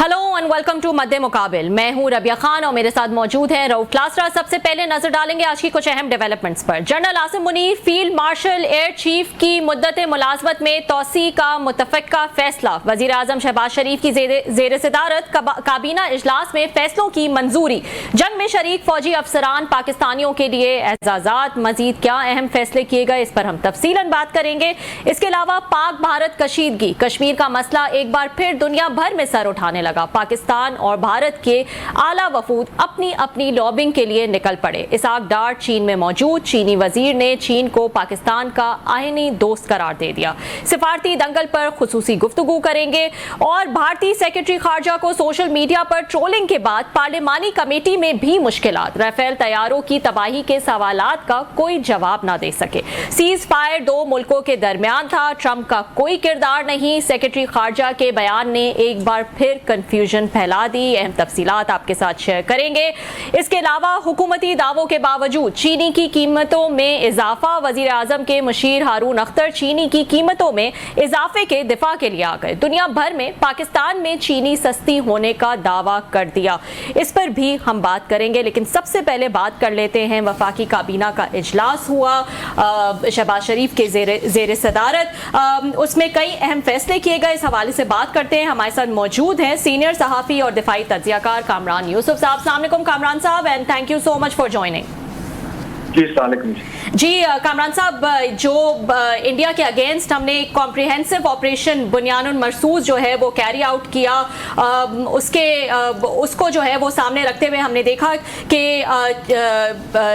Hello and welcome to मध्य मुकाबिल। मैं हूं रबिया खान और मेरे साथ मौजूद हैं रऊफ लासरा। सबसे पहले नजर डालेंगे आज की कुछ अहम डेवलपमेंट्स पर। General Asim Munir field marshal air chief की मुद्दत मुलाजमत में तोसी का मुतफ़क्का फैसला। वजीर आजम शहबाज शरीफ की जेर सदारत काबीना इजलास में फैसलों की मंजूरी। जंग में शरीक फौजी अफसरान पाकिस्तानियों के लिए एजाजात। मजीद क्या अहम फैसले किए गए, इस पर हम तफसीलन बात करेंगे। इसके अलावा पाक भारत कशीदगी, कश्मीर का मसला एक बार फिर दुनिया भर में सर उठाने लगा। पाकिस्तान और भारत के आला वफूद अपनी अपनी लॉबिंग के लिए निकल पड़े। इसहाक डार चीन में मौजूद चीनी वजीर ने चीन को पाकिस्तान का आईनी दोस्त करार दे दिया। सिफारती दंगल पर खुसूसी गुफ्तगू करेंगे और भारतीय सेक्रेटरी खारजा को सोशल मीडिया पर ट्रोलिंग के बाद पार्लिमानी कमेटी में भी मुश्किलात। राफेल तैयारों की तबाही के सवालात का कोई जवाब ना दे सके। सीज फायर दो मुल्कों के दरमियान था, ट्रंप का कोई किरदार नहीं। सेक्रेटरी खारजा के बयान ने एक बार फिर कंफ्यूजन फैला दी। अहम तफसीलात आपके साथ शेयर करेंगे। इसके अलावा हुकूमती दावों के बावजूद चीनी की कीमतों में इजाफा। वजीर आजम के मुशीर हारून अख्तर चीनी की कीमतों में इजाफे के दिफा के लिए आ गए। दुनिया भर में पाकिस्तान में चीनी सस्ती होने का दावा कर दिया। इस पर भी हम बात करेंगे, लेकिन सबसे पहले बात कर लेते हैं वफाकी काबीना का इजलास हुआ शहबाज शरीफ के जेर सदारत। उसमें कई अहम फैसले किए गए, इस हवाले से बात करते हैं। हमारे साथ मौजूद हैं सीनियर सहाफ़ी और दिफाई तज्ज़ियाकार कामरान यूसुफ साहब। अस्सलाम वालेकुम कामरान साहब and thank you so much for joining. जी कामरान साहब, जो इंडिया के अगेंस्ट हमने कॉम्प्रिहेंसिव ऑपरेशन बुनियानुल मरसूस जो है वो कैरी आउट किया, उसको जो है वो सामने रखते हुए हमने देखा कि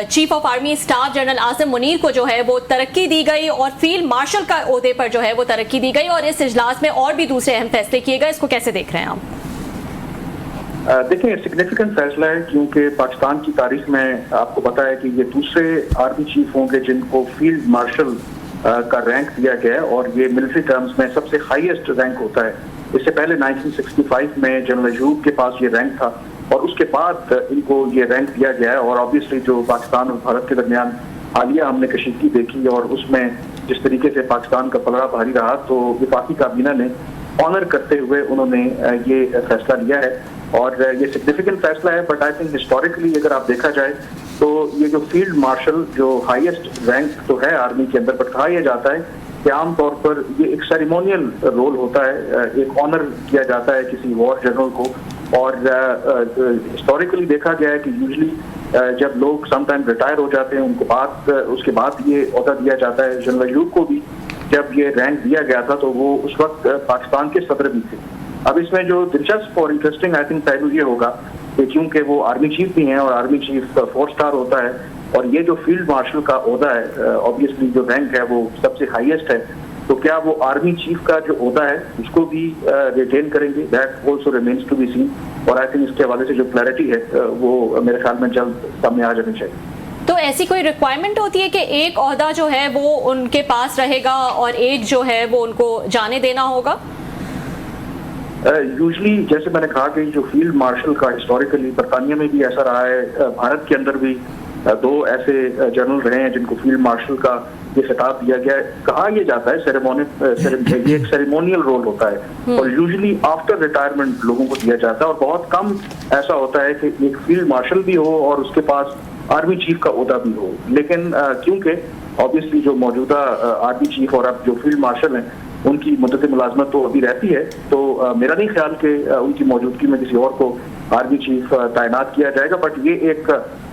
chief of army staff general Asim Munir को जो है वो तरक्की दी गई और फील्ड मार्शल का ओहदे पर जो है वो तरक्की दी गई और इस इजलास में और भी दूसरे अहम फैसले किए गए। इसको कैसे देख रहे हैं आप? देखिए, सिग्निफिकेंट फैसला है क्योंकि पाकिस्तान की तारीख में आपको पता है कि ये दूसरे आर्मी चीफ होंगे जिनको फील्ड मार्शल का रैंक दिया गया है और ये मिलिट्री टर्म्स में सबसे हाईएस्ट रैंक होता है। इससे पहले 1965 में जनरल अयूब के पास ये रैंक था और उसके बाद इनको ये रैंक दिया गया है। और ऑब्वियसली जो पाकिस्तान और भारत के दरमियान हालिया हमने कशीदगी देखी और उसमें जिस तरीके से पाकिस्तान का पलड़ा भारी रहा, तो वफाकी काबीना ने ऑनर करते हुए उन्होंने ये फैसला लिया है और ये सिग्निफिकेंट फैसला है। बट आई थिंक हिस्टोरिकली अगर आप देखा जाए तो ये जो फील्ड मार्शल जो हाईएस्ट रैंक तो है आर्मी के अंदर, बट कहा यह जाता है कि आमतौर पर ये एक सेरेमोनियल रोल होता है, एक ऑनर किया जाता है किसी वॉर जनरल को। और हिस्टोरिकली देखा गया है कि यूजली जब लोग समटाइम रिटायर हो जाते हैं उसके बाद ये ओहदा दिया जाता है। जनरल अयूब को भी जब ये रैंक दिया गया था तो वो उस वक्त पाकिस्तान के सदर भी थे। अब इसमें जो दिलचस्प और इंटरेस्टिंग आई थिंक पहलू ये होगा कि क्योंकि वो आर्मी चीफ भी हैं और आर्मी चीफ 4 स्टार होता है और ये जो फील्ड मार्शल का ओहदा है, ऑब्वियसली जो रैंक है वो सबसे हाईएस्ट है, तो क्या वो आर्मी चीफ का जो ओहदा है उसको भी रिटेन करेंगे? That also remains to be seen. और आई थिंक इसके हवाले से जो क्लैरिटी है वो मेरे ख्याल में जल्द सामने आ जानी चाहिए। तो ऐसी कोई रिक्वायरमेंट होती है कि एक ओहदा जो है वो उनके पास रहेगा और एक जो है वो उनको जाने देना होगा? यूजली जैसे मैंने कहा कि जो फील्ड मार्शल का हिस्टोरिकली बरतानिया में भी ऐसा रहा है, भारत के अंदर भी 2 ऐसे जनरल रहे हैं जिनको फील्ड मार्शल का ये खिताब दिया गया है। कहा यह जाता है ये एक सेरेमोनियल रोल होता है और यूजुअली आफ्टर रिटायरमेंट लोगों को दिया जाता है और बहुत कम ऐसा होता है कि एक फील्ड मार्शल भी हो और उसके पास आर्मी चीफ का ओहदा भी हो। लेकिन क्योंकि ऑब्वियसली जो मौजूदा आर्मी चीफ और अब जो फील्ड मार्शल हैं उनकी मुद्दत मुलाजमत तो अभी रहती है, तो मेरा नहीं ख्याल कि उनकी मौजूदगी में किसी और को आर्मी चीफ तैनात किया जाएगा। बट ये एक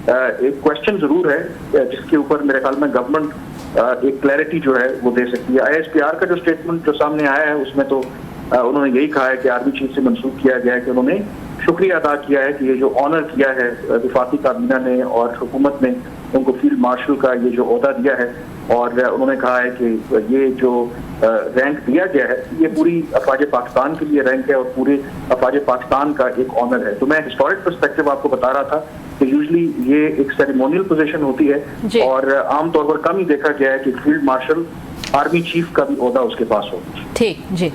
क्वेश्चन जरूर है जिसके ऊपर मेरे ख्याल में गवर्नमेंट एक क्लैरिटी जो है वो दे सकती है। ISPR का जो स्टेटमेंट जो सामने आया है उसमें तो उन्होंने यही कहा है कि आर्मी चीफ से मंसूब किया गया है कि उन्होंने शुक्रिया अदा किया है कि ये जो ऑनर किया है वफाकी काबीना ने और हुकूमत ने उनको फील्ड मार्शल का ये जो ओहदा दिया है। और उन्होंने कहा है कि ये जो रैंक दिया गया है ये पूरी अफवाज पाकिस्तान के लिए रैंक है और पूरे अफवाज पाकिस्तान का एक ऑनर है। तो मैं हिस्टोरिक पर्सपेक्टिव आपको बता रहा था कि यूजली ये एक सेरेमोनियल पोजीशन होती है और आमतौर पर कम ही देखा गया है कि फील्ड मार्शल आर्मी चीफ का भी ओहदा उसके पास हो। ठीक जी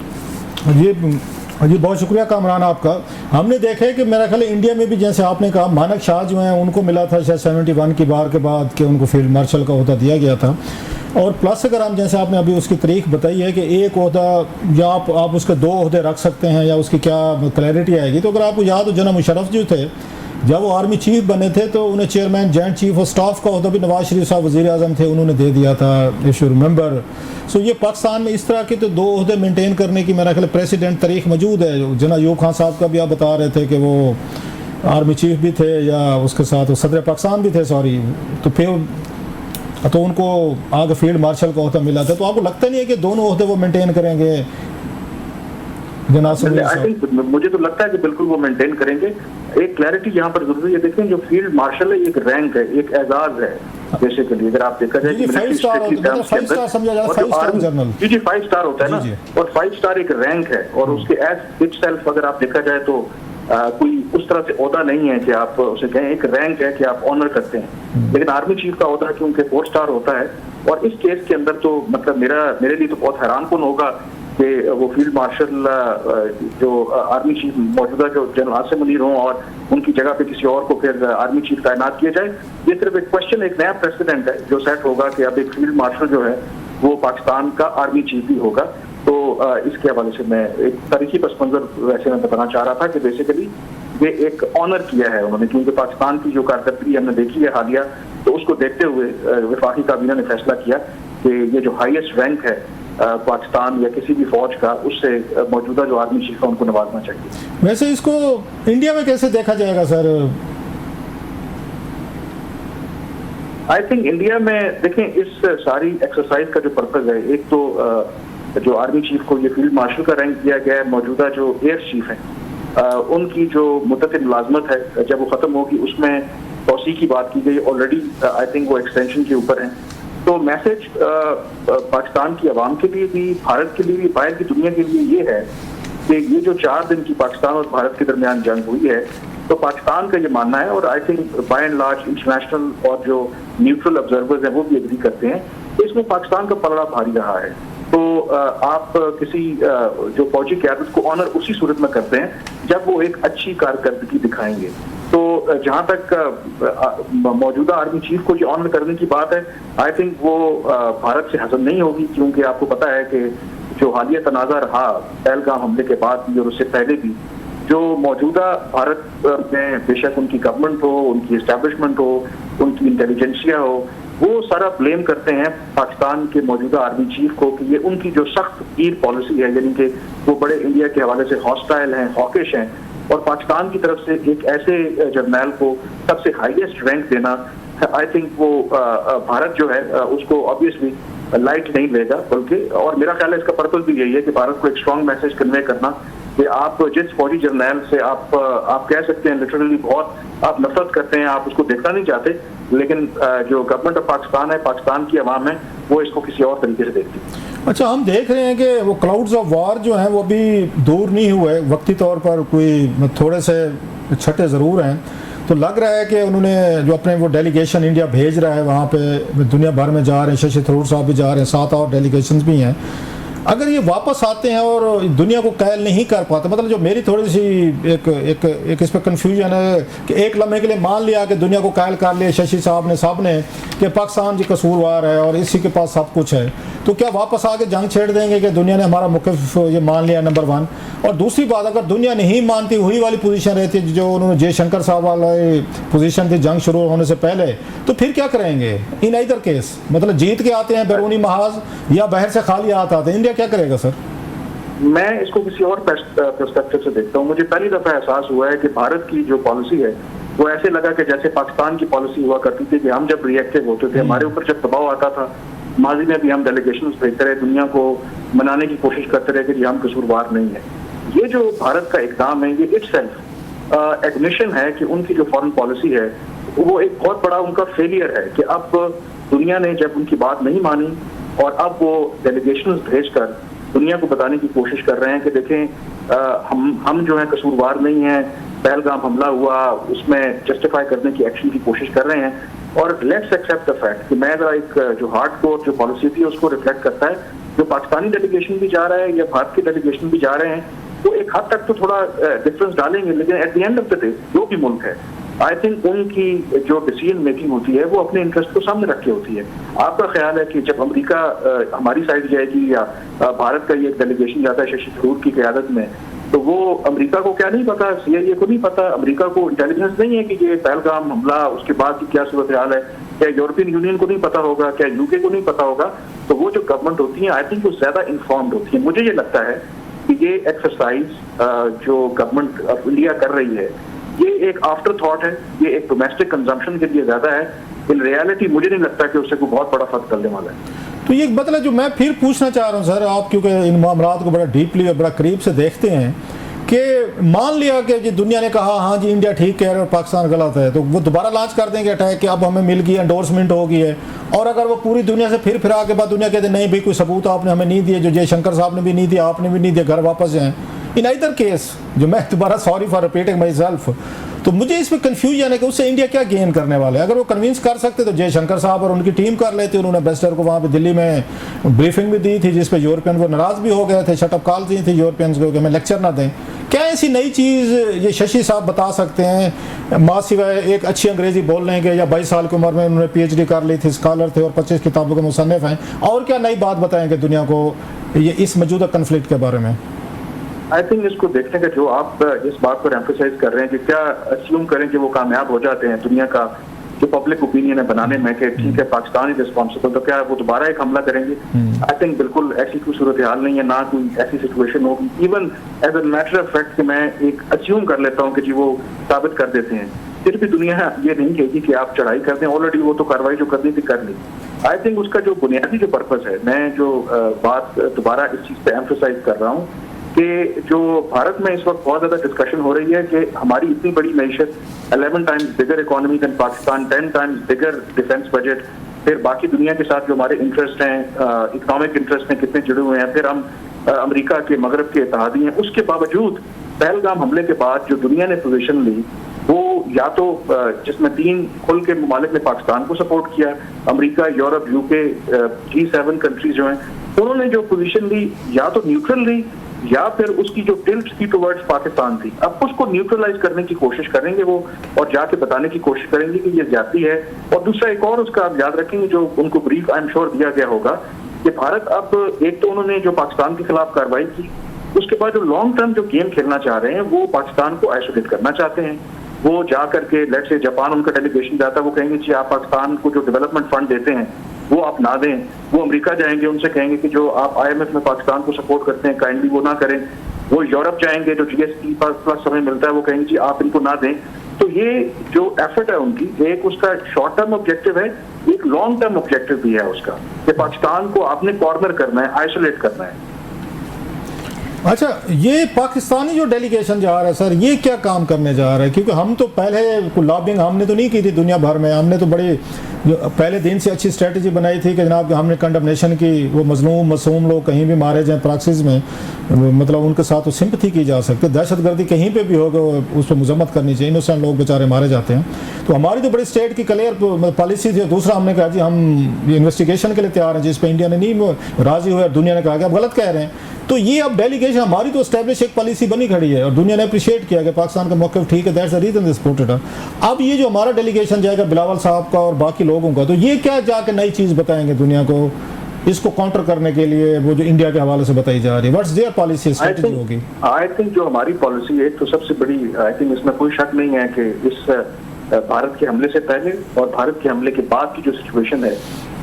जी, बहुत शुक्रिया कामरान आपका। हमने देखा है कि मेरा ख्याल इंडिया में भी जैसे आपने कहा मानक शाह जो हैं उनको मिला था शायद 71 की बार के बाद कि उनको फील्ड मार्शल का ओहदा दिया गया था। और प्लस अगर हम जैसे आपने अभी उसकी तारीख बताई है कि एक ओहदा या आप उसके 2 ओहदे रख सकते हैं या उसकी क्या क्लैरिटी आएगी, तो अगर आपको याद हो जनाब मुशर्रफ जो थे जब वो आर्मी चीफ बने थे तो उन्हें chairman joint chief of staff का ओहदा भी नवाज शरीफ साहब वज़ीर आज़म थे उन्होंने दे दिया था, इफ यू रिमेंबर। सो ये पाकिस्तान में इस तरह के तो 2 ओहदे मेंटेन करने की मेरा ख्याल प्रेसिडेंट तारीख मौजूद है। जना यूब खान साहब का भी आप बता रहे थे कि वो आर्मी चीफ भी थे या उसके साथ सदर पाकिस्तान भी थे, सॉरी, तो फिर तो उनको आगे फील्ड मार्शल का ओहदा मिला था। तो आपको लगता नहीं है कि दोनों ओहदे वो मेंटेन करेंगे? मुझे तो लगता है कि बिल्कुल वो मेंटेन करेंगे। एक क्लैरिटी यहाँ पर जरूरी है, देखें जो फील्ड मार्शल है एक रैंक है, एक एजाज है बेसिकली। अगर आप देखा जाए कि 5 स्टार होता है ना, और 5 स्टार एक रैंक है और उसके एज इट सेल्फ अगर आप देखा जाए तो कोई उस तरह से ओहदा नहीं है कि आप उसे कहें, एक रैंक है कि आप ऑनर करते हैं। लेकिन आर्मी चीफ का ओहदा क्योंकि 4 स्टार होता है, और इस केस के अंदर तो मतलब मेरे लिए तो बहुत हैरानकुन होगा कि वो फील्ड मार्शल जो आर्मी चीफ मौजूदा जो जनरल आसिम मुनीर हों और उनकी जगह पे किसी और को फिर आर्मी चीफ तैनात किया जाए। ये सिर्फ एक क्वेश्चन, एक नया प्रेसिडेंट है जो सेट होगा कि अब एक फील्ड मार्शल जो है वो पाकिस्तान का आर्मी चीफ भी होगा। तो इसके हवाले से मैं एक तारीखी पस मंजर वैसे मैं बताना चाह रहा था कि बेसिकली ये एक ऑनर किया है उन्होंने, क्योंकि पाकिस्तान की जो कारकर्दगी हमने देखी है हालिया, तो उसको देखते हुए वफाकी काबीना ने फैसला किया कि ये जो हाईएस्ट रैंक है पाकिस्तान या किसी भी फौज का, उससे मौजूदा जो आर्मी चीफ है उनको नवाजना चाहिए। वैसे इसको इंडिया में कैसे देखा जाएगा सर? आई थिंक इंडिया में देखें इस सारी एक्सरसाइज का जो पर्पज है, एक तो जो आर्मी चीफ को ये फील्ड मार्शल का रैंक दिया गया है, मौजूदा जो एयर चीफ है उनकी जो मुद्दत मुलाजमत है जब वो खत्म होगी उसमें तोसी की बात की गई, ऑलरेडी आई थिंक वो एक्सटेंशन के ऊपर है। तो मैसेज पाकिस्तान की आवाम के लिए भी, भारत के लिए भी, बाहर की दुनिया के लिए ये है कि ये जो 4 दिन की पाकिस्तान और भारत के दरमियान जंग हुई है, तो पाकिस्तान का ये मानना है, और I think by and large international और जो न्यूट्रल ऑब्जर्वर्स हैं वो भी एग्री करते हैं, इसमें पाकिस्तान का पलड़ा भारी रहा है। तो आप किसी जो फौजी क़यादत को ऑनर उसी सूरत में करते हैं जब वो एक अच्छी कारकर्दगी दिखाएंगे। तो जहां तक मौजूदा आर्मी चीफ को जो ऑनर करने की बात है, आई थिंक वो भारत से हजम नहीं होगी, क्योंकि आपको पता है कि जो हालिया तनाज़ा रहा पहलगाम हमले के बाद भी और उससे पहले भी, जो मौजूदा भारत में बेशक उनकी गवर्नमेंट हो, उनकी एस्टेब्लिशमेंट हो, उनकी इंटेलिजेंसिया हो, वो सारा ब्लेम करते हैं पाकिस्तान के मौजूदा आर्मी चीफ को कि ये उनकी जो सख्त ईर पॉलिसी है, यानी कि वो बड़े इंडिया के हवाले से हॉस्टाइल हैं, हॉकिश हैं, और पाकिस्तान की तरफ से एक ऐसे जर्नैल को सबसे हाईएस्ट रैंक देना, आई थिंक वो भारत जो है उसको ऑब्वियसली लाइट नहीं लेगा, बल्कि, और मेरा ख्याल है इसका पर्पस भी यही है कि भारत को एक स्ट्रॉन्ग मैसेज कन्वे करना कि आप जिस फौजी जर्नैल से आप कह सकते हैं लिटरली बहुत आप नफरत करते हैं, आप उसको देखना नहीं चाहते, लेकिन जो गवर्नमेंट ऑफ पाकिस्तान है, पाकिस्तान की आवाम है, वो इसको किसी और तरीके से देखती है। अच्छा, हम देख रहे हैं कि वो क्लाउड्स ऑफ वार जो हैं वो भी दूर नहीं हुए, वक्ती तौर पर कोई थोड़े से छठे ज़रूर हैं। तो लग रहा है कि उन्होंने जो अपने वो डेलीगेशन इंडिया भेज रहा है वहाँ पे दुनिया भर में जा रहे हैं, शशि थरूर साहब भी जा रहे हैं, 7 और डेलीगेशंस भी हैं। अगर ये वापस आते हैं और दुनिया को कैल नहीं कर पाते, मतलब जो मेरी थोड़ी सी एक इस पर कन्फ्यूजन है कि एक लम्हे के लिए मान लिया कि दुनिया को कैल कर लिया शशि साहब ने, सब ने, कि पाकिस्तान जी कसूरवार है और इसी के पास सब कुछ है, तो क्या वापस आके जंग छेड़ देंगे कि दुनिया ने हमारा मौक़िफ़ ये मान लिया, नंबर 1। और दूसरी बात, अगर दुनिया नहीं मानती, वही वाली पोजीशन रहती है जो उन्होंने जयशंकर साहब वाली पोजीशन थी जंग शुरू होने से पहले, तो फिर क्या करेंगे इन इधर केस? मतलब जीत के आते हैं बैरूनी महाज या बाहर से खाली आते हैं, इंडिया क्या करेगा सर? मैं इसको किसी और पर्सपेक्टिव से देखता हूँ। मुझे पहली दफा एहसास हुआ है कि भारत की जो पॉलिसी है वो ऐसे लगा कि जैसे पाकिस्तान की पॉलिसी हुआ करती थी कि हम जब रिएक्टिव होते थे, हमारे ऊपर जब दबाव आता था, माजी में भी हम डेलीगेशन भेजते रहे, दुनिया को मनाने की कोशिश करते रहे कि हम कसूरवार नहीं है। ये जो भारत का इक़दाम है, ये इटसेल्फ एडमिशन है कि उनकी जो फॉरेन पॉलिसी है वो एक बहुत बड़ा उनका फेलियर है कि अब दुनिया ने जब उनकी बात नहीं मानी और अब वो डेलीगेशन भेजकर दुनिया को बताने की कोशिश कर रहे हैं कि देखें हम जो है कसूरवार नहीं हैं, पहलगाम हमला हुआ उसमें जस्टिफाई करने की एक्शन की कोशिश कर रहे हैं। और लेट्स एक्सेप्ट द फैक्ट कि मैं एक जो हार्डकोर जो पॉलिसी थी उसको रिफ्लेक्ट करता है, जो पाकिस्तानी डेलीगेशन भी जा रहा है या भारत के डेलीगेशन भी जा रहे हैं, वो एक हद तक तो थोड़ा डिफरेंस डालेंगे, लेकिन at the end of the day जो भी मुल्क है आई थिंक उनकी जो डिसीजन मेकिंग होती है वो अपने इंटरेस्ट को सामने रख के होती है। आपका ख्याल है कि जब अमेरिका हमारी साइड जाएगी या भारत का ये डेलीगेशन जाता है शशि थरूर की क़यादत में, तो वो अमेरिका को क्या नहीं पता, CIA को नहीं पता, अमेरिका को इंटेलिजेंस नहीं है कि ये पहलगाम हमला उसके बाद की क्या सूरत हाल है, क्या यूरोपियन यूनियन को नहीं पता होगा, क्या UK को नहीं पता होगा। तो वो जो गवर्नमेंट होती है आई थिंक वो ज्यादा इन्फॉर्म्ड होती है। मुझे ये लगता है कि ये एक्सरसाइज जो गवर्नमेंट ऑफ इंडिया कर रही है ये एक आफ्टर थॉट है, ये एक डोमेस्टिक कंजम्पशन के लिए ज्यादा है। इन रियलिटी मुझे नहीं लगता कि उससे कोई बहुत बड़ा फर्क करने वाला है। तो ये मतलब जो मैं फिर पूछना चाह रहा हूँ सर, आप क्योंकि इन मामलात को बड़ा डीपली और बड़ा करीब से देखते हैं, कि मान लिया कि जी दुनिया ने कहा हाँ जी इंडिया ठीक कह रहा है और पाकिस्तान गलत है, तो वो दोबारा लॉन्च कर देंगे अटैक कि अब हमें मिल गई एंडोर्समेंट हो गई है। और अगर वो पूरी दुनिया से फिर आ के बाद दुनिया कहते नहीं भाई कोई सबूत आपने हमें नहीं दिए, जो जयशंकर साहब ने भी नहीं दिया, आपने भी नहीं दिया, घर वापस जाएं। इन आइदर केस, जो मैं दोबारा sorry for repeating my self, तो मुझे इसमें कंफ्यूजन है कि उससे इंडिया क्या गेन करने वाला है। अगर वो कन्विंस कर सकते तो जयशंकर साहब और उनकी टीम कर लेते। उन्होंने एम्बेसडर को वहाँ पे दिल्ली में ब्रीफिंग भी दी थी जिस पे यूरोपियन वो नाराज भी हो गए थे, शटअप कॉल दी थी यूरोपियंस को कि हमें लेक्चर ना दें। क्या ऐसी नई चीज़ ये शशि साहब बता सकते हैं माँ सिवाय एक अच्छी अंग्रेजी बोल लेंगे, या 22 साल की उम्र में उन्होंने PhD कर ली थी, स्कॉलर थे और 25 किताबों के मुसन्निफ हैं, और क्या नई बात बताएंगे दुनिया को ये इस मौजूदा कन्फ्लिक्ट के बारे में? आई थिंक इसको देखने का जो आप इस बात पर एम्फोसाइज कर रहे हैं कि क्या अस्यूम करें कि वो कामयाब हो जाते हैं दुनिया का जो पब्लिक ओपिनियन है बनाने में कि ठीक है पाकिस्तान ही रिस्पॉन्सिबल, तो क्या वो दोबारा एक हमला करेंगे? आई थिंक बिल्कुल ऐसी कोई सूरत हाल नहीं है, ना कोई ऐसी सिचुएशन होगी। Even as a matter of fact मैं एक अस्यूम कर लेता हूँ कि जी वो साबित कर देते हैं, फिर भी दुनिया ये नहीं कहेगी कि आप चढ़ाई कर दें, ऑलरेडी वो तो कार्रवाई जो करनी थी कर ली। आई थिंक उसका जो बुनियादी जो पर्पस है, मैं जो बात दोबारा इस चीज़ पे एम्फोसाइज कर रहा हूँ कि जो भारत में इस वक्त बहुत ज्यादा डिस्कशन हो रही है कि हमारी इतनी बड़ी मैशत, 11 times bigger economy than Pakistan, 10 times bigger defence budget, फिर बाकी दुनिया के साथ जो हमारे इंटरेस्ट हैं, इकोनॉमिक इंटरेस्ट हैं कितने जुड़े हुए हैं, फिर हम अमेरिका के मगरब के इत्तेहादी हैं। उसके बावजूद पहलगाम हमले के बाद जो दुनिया ने पोजीशन ली वो या तो जिसमें 3 खुल के ममालिक ने पाकिस्तान को सपोर्ट किया, America, Europe, UK, G7 countries जो हैं उन्होंने जो पोजीशन ली या तो न्यूट्रल ली या फिर उसकी जो टिल्ट थी टुवर्ड्स पाकिस्तान थी। अब उसको न्यूट्रलाइज करने की कोशिश करेंगे वो, और जाके बताने की कोशिश करेंगे कि ये ज्यादती है। और दूसरा एक और उसका आप याद रखेंगे जो उनको ब्रीफ आई एम श्योर दिया गया होगा कि भारत अब एक तो उन्होंने जो पाकिस्तान के खिलाफ कार्रवाई की, उसके बाद जो लॉन्ग टर्म जो गेम खेलना चाह रहे हैं वो पाकिस्तान को आइसोलेट करना चाहते हैं। वो जा करके लेट्स से जापान उनका डेलीगेशन जाता है, वो कहेंगे जी आप पाकिस्तान को जो डेवलपमेंट फंड देते हैं वो आप ना दें। वो अमेरिका जाएंगे, उनसे कहेंगे कि जो आप IMF में पाकिस्तान को सपोर्ट करते हैं काइंडली वो ना करें। वो यूरोप जाएंगे, जो GSP प्लस हमें मिलता है वो कहेंगे जी आप इनको ना दें। तो ये जो एफर्ट है उनकी, एक उसका शॉर्ट टर्म ऑब्जेक्टिव है, एक लॉन्ग टर्म ऑब्जेक्टिव भी है उसका कि पाकिस्तान को आपने कॉर्नर करना है, आइसोलेट करना है। अच्छा, ये पाकिस्तानी जो डेलीगेशन जा रहा है सर, ये क्या काम करने जा रहा है? क्योंकि हम तो पहले लॉबिंग हमने तो नहीं की थी दुनिया भर में, हमने तो बड़ी जो पहले दिन से अच्छी स्ट्रेटजी बनाई थी कि जनाब हमने कंडमनेशन की, वो मजलूम मासूम लोग कहीं भी मारे जाएं प्रॉक्सीज में, मतलब उनके साथ तो सिंपथी की जा सकती है। दहशतगर्दी कहीं पे भी होगा उस पर मजम्मत करनी चाहिए, इनोसेंट लोग बेचारे मारे जाते हैं। तो हमारी तो बड़ी स्टेट की क्लियर पॉलिसी थी। दूसरा हमने कहा जी हम इन्वेस्टिगेशन के लिए तैयार हैं, जिस पर इंडिया ने नहीं राजी हुआ, दुनिया ने कहा कि आप गलत कह रहे हैं। तो ये अब डेलीगेशन हमारी तो एस्टैब्लिश एक पॉलिसी बनी खड़ी है और दुनिया ने अप्रिशिएट किया कि पाकिस्तान का मौक़िफ़ ठीक है, that's the reason they supported. अब ये जो हमारा डेलीगेशन जाएगा बिलावल साहब का और बाकी लोगों का, तो ये क्या जाके नई चीज़ बताएंगे दुनिया को इसको काउंटर करने के लिए, वो जो इंडिया के हवाले से बताई जा रही है? व्हाट्स देयर पॉलिसी स्ट्रेटजी होगी? आई थिंक जो हमारी पॉलिसी है तो सबसे बड़ी, आई थिंक इसमें कोई शक नहीं है कि इस भारत के हमले से पहले और भारत के हमले के बाद की जो सिचुएशन है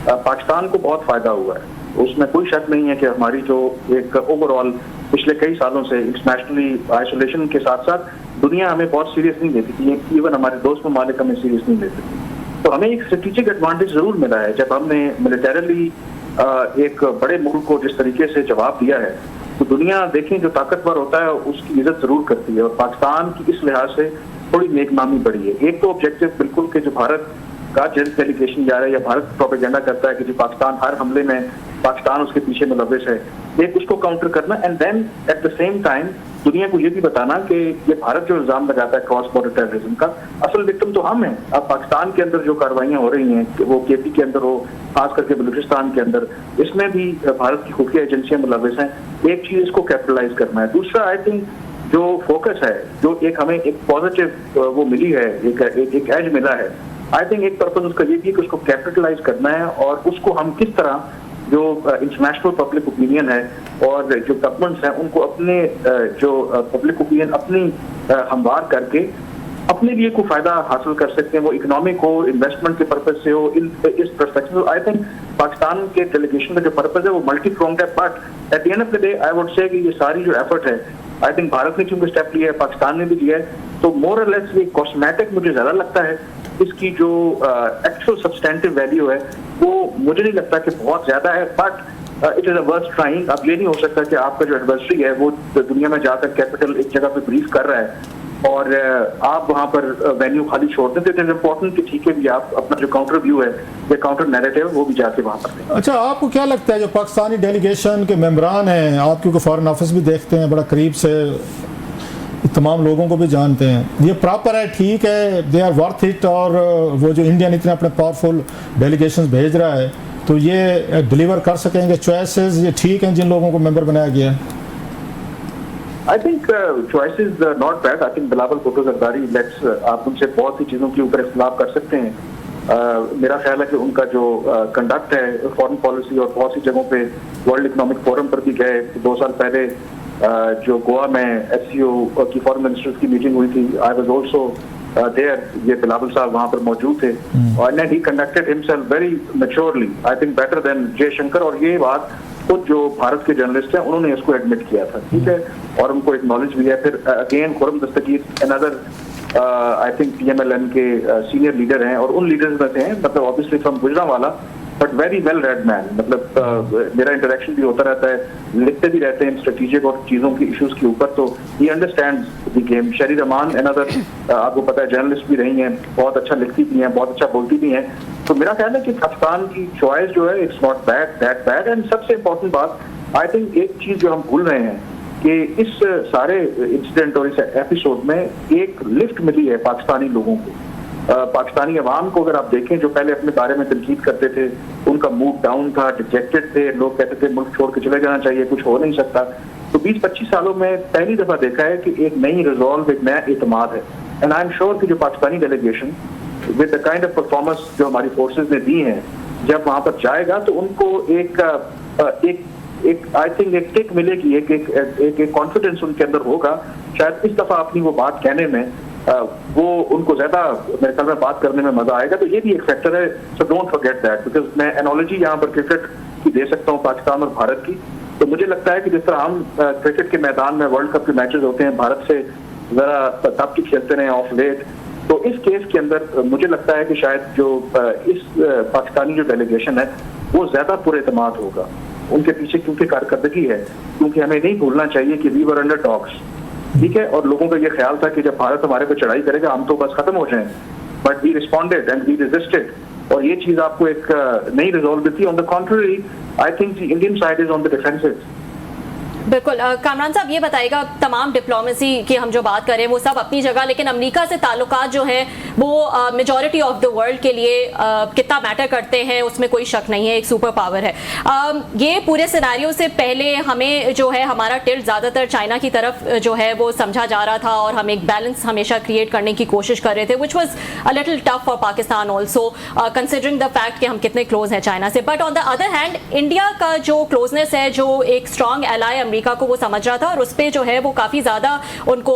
पाकिस्तान को बहुत फायदा हुआ है। उसमें कोई शक नहीं है कि हमारी जो एक ओवरऑल पिछले कई सालों से इंटरनेशनली आइसोलेशन के साथ साथ दुनिया हमें बहुत सीरियस नहीं लेती थी, इवन हमारे दोस्त ममालिक हमें सीरियस नहीं लेते थे। तो हमें एक स्ट्रेटेजिक एडवांटेज जरूर मिला है जब हमने मिलिटरली एक बड़े मुल्क को जिस तरीके से जवाब दिया है। तो दुनिया देखें जो ताकतवर होता है उसकी इज्जत जरूर करती है, और पाकिस्तान की इस लिहाज से थोड़ी नेकनामी बढ़ी है। एक तो ऑब्जेक्टिव बिल्कुल कि जो भारत का डेलीगेशन जा रहा है या भारत प्रोपेगेंडा करता है कि जो पाकिस्तान हर हमले में पाकिस्तान उसके पीछे मुलविस है, एक उसको काउंटर करना, and then at the same time दुनिया को ये भी बताना कि ये भारत जो इल्जाम लगाता है क्रॉस बॉर्डर टेररिज्म का, असल विक्टिम तो हम हैं। अब पाकिस्तान के अंदर जो कार्रवाइयां हो रही हैं, वो KP के अंदर हो, खास करके बलूचिस्तान के अंदर, इसमें भी भारत की खुफिया एजेंसियां मुलविस हैं। एक चीज इसको कैपिटलाइज करना है। दूसरा आई थिंक जो फोकस है, जो एक हमें एक पॉजिटिव वो मिली है, एक एज मिला है, आई थिंक एक पर्पज उसका ये भी कि उसको कैपिटलाइज करना है और उसको हम किस तरह जो इंटरनेशनल पब्लिक ओपिनियन है और जो गवर्नमेंट्स हैं उनको अपने जो पब्लिक ओपिनियन अपनी हमवार करके अपने लिए कोई फायदा हासिल कर सकते हैं, वो इकोनॉमिक हो, इन्वेस्टमेंट के पर्पज से हो, इस पर्सपेक्टिव आई थिंक पाकिस्तान के डेलीगेशन का जो पर्पज है वो मल्टी प्रोंग्ड है। But at the end of the day I would say कि ये सारी जो एफर्ट है, आई थिंक भारत ने चूंकि स्टेप लिया है, पाकिस्तान ने भी लिया है, तो मोर और लेस ये कॉस्मेटिक मुझे ज्यादा लगता है। इसकी जो एक्चुअल सब्सटेंटिव वैल्यू है वो मुझे नहीं लगता कि बहुत ज्यादा है, but it is a worth trying. अब ये नहीं हो सकता कि आपका जो एडवर्सरी है वो दुनिया में जाकर कैपिटल एक जगह पे ब्रीफ कर रहा है और आप वहां पर वेन्यू खाली छोड़ दें। तो इट इज इम्पोर्टेंट कि ठीक है भी आप अपना जो काउंटर व्यू है या काउंटर नैरेटिव वो भी जाके वहां पर दें। अच्छा, आपको क्या लगता है जो पाकिस्तानी डेलीगेशन के मेंबरान हैं, आप क्योंकि फॉरेन ऑफिस भी देखते हैं बड़ा करीब से, तमाम लोगों को भी जानते हैं, ये प्रॉपर है, ठीक है, दे आर वर्थ इट, और वो जो इंडियन इतने अपने पावरफुल डेलीगेशंस भेज रहा है तो ये डिलीवर कर सकेंगे चॉइसेस, ये ठीक हैं जिन लोगों को मेंबर बनाया गया है? I think choices not bad. I think Bilawal Bhutto Zardari, let's आप उनसे बहुत सी चीज़ों के ऊपर इख्तिलाफ कर सकते हैं। मेरा ख्याल है कि उनका जो कंडक्ट है फॉरेन पॉलिसी और बहुत सी जगहों पे वर्ल्ड इकोनॉमिक फोरम पर भी गए। 2 साल पहले जो गोवा में SCO की फॉरेन मिनिस्टर्स की मीटिंग हुई थी, आई वाज आल्सो देयर, ये बिलावल साहब वहां पर मौजूद थे और ही conducted himself very maturely, I think better than Jaishankar. और ये बात खुद जो भारत के जर्नलिस्ट हैं उन्होंने इसको एडमिट किया था, ठीक है, और उनको एक नॉलेज भी है। फिर again Khurram Dastgir another I think PMLN के सीनियर लीडर हैं और उन लीडर्स में से हैं, मतलब obviously from Gujranwala, but very well read man. मतलब मेरा इंटरेक्शन भी होता रहता है, लिखते भी रहते हैं स्ट्रेटेजिक और चीज़ों के इश्यूज के ऊपर, तो ही अंडरस्टैंड्स द गेम। शरी रमान अनदर, आपको पता है जर्नलिस्ट भी रही हैं, बहुत अच्छा लिखती भी हैं, बहुत अच्छा बोलती भी हैं। तो मेरा ख्याल है कि पाकिस्तान की चॉइस जो है it's not bad, that bad. And सबसे इम्पोर्टेंट बात, आई थिंक एक चीज़ जो हम भूल रहे हैं कि इस सारे इंसिडेंट और इस एपिसोड में एक लिफ्ट मिली है पाकिस्तानी लोगों को, पाकिस्तानी अवाम को। अगर आप देखें, जो पहले अपने बारे में तनकीद करते थे, उनका मूड डाउन था, डिजेक्टेड थे, लोग कहते थे मुल्क छोड़ के चले जाना चाहिए, कुछ हो नहीं सकता। तो 20-25 सालों में पहली दफा देखा है कि एक नई रिजॉल्व, एक नया एतमाद है। एंड आई एम श्योर कि जो Pakistani delegation with the kind of performance जो हमारी फोर्सेज ने दी हैं, जब वहां पर जाएगा तो उनको एक आई थिंक एक टिक मिलेगी, एक कॉन्फिडेंस उनके अंदर होगा। शायद इस दफा अपनी वो बात कहने में वो उनको ज्यादा मेरे ख्याल में बात करने में मजा आएगा। तो ये भी एक फैक्टर है, so don't forget that. Because मैं एनालॉजी यहाँ पर क्रिकेट की दे सकता हूँ पाकिस्तान और भारत की। तो मुझे लगता है कि जिस तरह हम क्रिकेट के मैदान में वर्ल्ड कप के मैचेस होते हैं, भारत से जरा तब की खेलते रहे ऑफ लेट, तो इस केस के अंदर मुझे लगता है कि शायद जो इस पाकिस्तानी जो डेलीगेशन है वो ज्यादा पुरएतमाद होगा उनके पीछे, क्योंकि कारकर्दगी है। क्योंकि हमें नहीं भूलना चाहिए कि वी वर अंडर डॉग्स, ठीक है, और लोगों का ये ख्याल था कि जब भारत हमारे पे चढ़ाई करेगा हम तो बस खत्म हो जाएं, but we responded and we resisted. और ये चीज आपको एक नई रिजॉल्व थी। On the contrary, I think the Indian side is on the defensive. बिल्कुल। कामरान साहब ये बताएगा, तमाम डिप्लोमेसी की हम जो बात करें वो सब अपनी जगह, लेकिन अमेरिका से ताल्लुकात जो हैं वो मेजॉरिटी ऑफ द वर्ल्ड के लिए कितना मैटर करते हैं उसमें कोई शक नहीं है, एक सुपर पावर है। ये पूरे सिनेरियो से पहले हमें जो है हमारा टिल्ट ज़्यादातर चाइना की तरफ जो है वो समझा जा रहा था और हम एक बैलेंस हमेशा क्रिएट करने की कोशिश कर रहे थे, which was a little tough for Pakistan also considering the fact कि हम कितने क्लोज हैं चाइना से। But on the other hand India का जो क्लोजनेस है, जो एक स्ट्रॉन्ग एलाई अमेरिका को वो समझ रहा था और उस पर जो है वो काफ़ी ज़्यादा उनको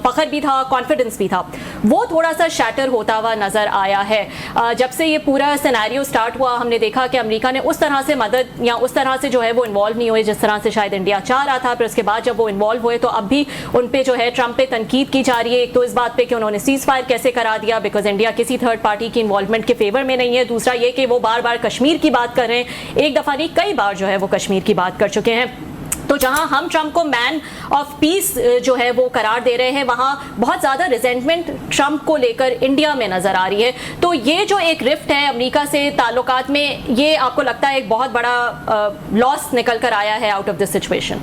फख्र भी था, कॉन्फिडेंस भी था, वो थोड़ा सा शैटर होता हुआ नज़र आया है। जब से ये पूरा सिनेरियो स्टार्ट हुआ हमने देखा कि अमेरिका ने उस तरह से मदद या उस तरह से जो है वो इन्वॉल्व नहीं हुए जिस तरह से शायद इंडिया चाह रहा था। फिर उसके बाद जब वो इन्वॉल्व हुए तो अब भी उन पे जो है ट्रंप पे तनकीद की जा रही है। एक तो इस बात पे कि उन्होंने सीज फायर कैसे करा दिया, बिकॉज इंडिया किसी थर्ड पार्टी की इन्वॉल्वमेंट के फेवर में नहीं है। दूसरा ये कि वो बार बार कश्मीर की बात कर रहे हैं, एक दफ़ा नहीं कई बार जो है वो कश्मीर की बात कर चुके हैं। तो जहां हम ट्रंप को मैन ऑफ पीस जो है वो करार दे रहे हैं, वहां बहुत ज़्यादा रिजेंटमेंट ट्रंप को लेकर इंडिया में नज़र आ रही है। तो ये जो एक रिफ्ट है अमेरिका से ताल्लुकात में, ये आपको लगता है एक बहुत बड़ा लॉस निकल कर आया है out of this situation?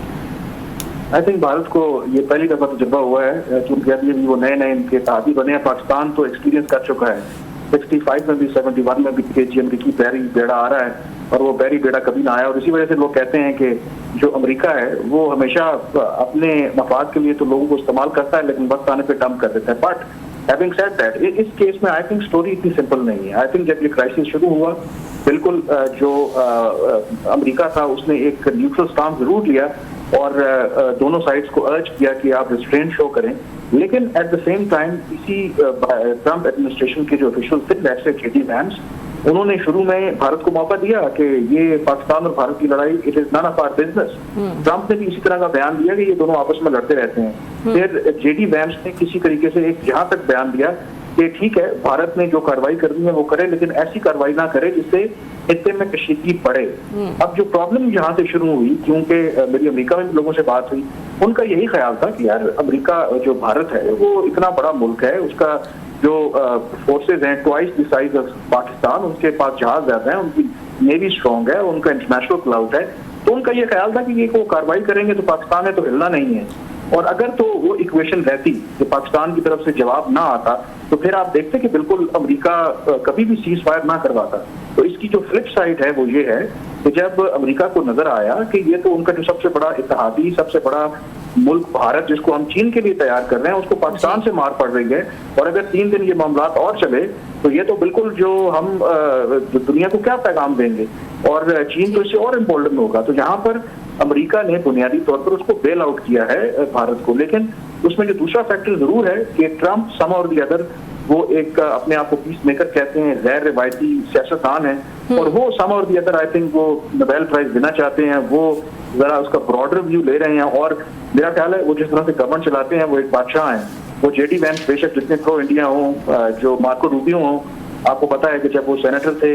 I think Bharat को ये पहली दफा तजुर्बा हुआ है, क्योंकि अभी वो नए नए इनके ताबी बने हैं। पाकिस्तान तो एक्सपीरियंस कर चुका है, 65 में भी 71 में भी KGM की बैरी बेड़ा आ रहा है और वो बैरी बेड़ा कभी ना आया। और इसी वजह से लोग कहते हैं कि जो अमेरिका है वो हमेशा अपने मफाद के लिए तो लोगों को इस्तेमाल करता है, लेकिन वक्त आने पे डंप कर देता है। बट हैविंग सेड दैट, इस केस में आई थिंक स्टोरी इतनी सिंपल नहीं है। आई थिंक जब ये क्राइसिस शुरू हुआ, बिल्कुल जो अमेरिका था उसने एक न्यूट्रल स्टांस जरूर लिया और दोनों साइड्स को अर्ज किया कि आप रिस्ट्रेंट शो करें, लेकिन एट द सेम टाइम इसी ट्रंप एडमिनिस्ट्रेशन के जो ऑफिशियल थे जैसे जेडी वैंस, उन्होंने शुरू में भारत को मौका दिया कि ये पाकिस्तान और भारत की लड़ाई it is none of our business. Trump ने भी इसी तरह का बयान दिया कि ये दोनों आपस में लड़ते रहते हैं। फिर जेडी वैंस ने किसी तरीके से एक जहां तक बयान दिया कि ठीक है, भारत ने जो कार्रवाई करनी है वो करे, लेकिन ऐसी कार्रवाई ना करे जिससे खित्ते में कशीदगी बढ़े। अब जो प्रॉब्लम यहाँ से शुरू हुई, क्योंकि मेरी अमेरिका में लोगों से बात हुई, उनका यही ख्याल था कि यार अमेरिका जो भारत है वो इतना बड़ा मुल्क है, उसका जो फोर्सेज हैं twice the size of Pakistan, उनके पास जहाज ज्यादा है, उनकी नेवी स्ट्रॉन्ग है, उनका इंटरनेशनल क्लाउड है, तो उनका ये ख्याल था कि ये को कार्रवाई करेंगे तो पाकिस्तान में तो हिलना नहीं है। और अगर तो वो इक्वेशन रहती कि पाकिस्तान की तरफ से जवाब ना आता, तो फिर आप देखते कि बिल्कुल अमेरिका कभी भी सीज फायर ना करवाता। तो इसकी जो फ्लिप साइड है वो ये है कि जब अमेरिका को नजर आया कि ये तो उनका जो सबसे बड़ा इत्तेहादी, सबसे बड़ा मुल्क भारत, जिसको हम चीन के लिए तैयार कर रहे हैं, उसको पाकिस्तान से मार पड़ रही है, और अगर 3 दिन ये मामला और चले तो ये तो बिल्कुल जो हम दुनिया को क्या पैगाम देंगे, और चीन तो इससे और इम्पोर्टेंट होगा। तो यहाँ पर अमेरिका ने बुनियादी तौर पर उसको बेल आउट किया है भारत को, लेकिन उसमें जो दूसरा फैक्टर जरूर है कि ट्रंप सम और दी अदर वो एक अपने आप को पीस मेकर कहते हैं, गैर रिवायती सियासतदान है, और वो सम और दी अदर आई थिंक वो नोबेल प्राइज देना चाहते हैं, वो जरा उसका ब्रॉडर व्यू ले रहे हैं। और मेरा ख्याल है वो जिस तरह से गवर्नमेंट चलाते हैं वो एक बादशाह हैं। वो जेडी वैंस बेशक जितने प्रो इंडिया हों, जो मार्को रूबियो हों, आपको पता है कि जब वो सेनेटर थे